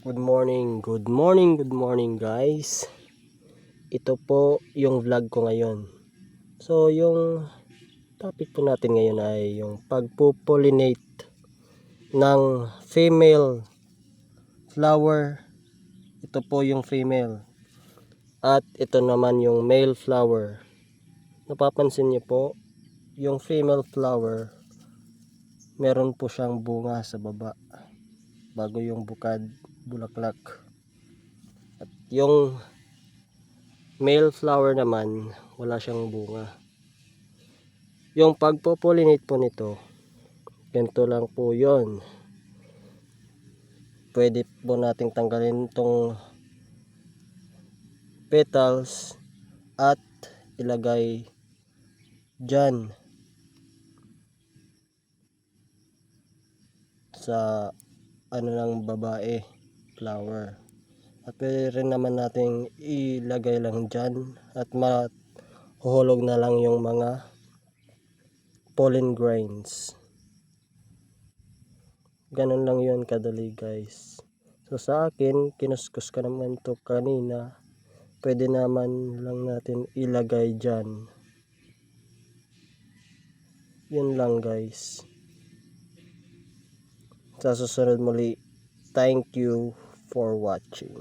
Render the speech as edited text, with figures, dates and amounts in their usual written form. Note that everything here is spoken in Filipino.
Good morning guys. Ito po yung vlog ko ngayon. So yung topic po natin ngayon ay yung pagpo-pollinate ng female flower. Ito po yung female. At ito naman yung male flower. Napapansin niyo po, yung female flower, meron po siyang bunga sa baba bago yung bulaklak. At yung male flower naman, wala siyang bunga. Yung pagpo-pollinate po nito, ganito lang po yon. Pwede po nating tanggalin itong petals at ilagay dyan sa ng babae flower. At pwede rin naman nating ilagay lang dyan at mahuhulog na lang yung mga pollen grains. Ganun lang yun kadali guys. So sa akin, kinuskus ko naman to kanina. Pwede naman lang natin ilagay dyan. Yun lang guys. Sa susunod muli, thank you for watching.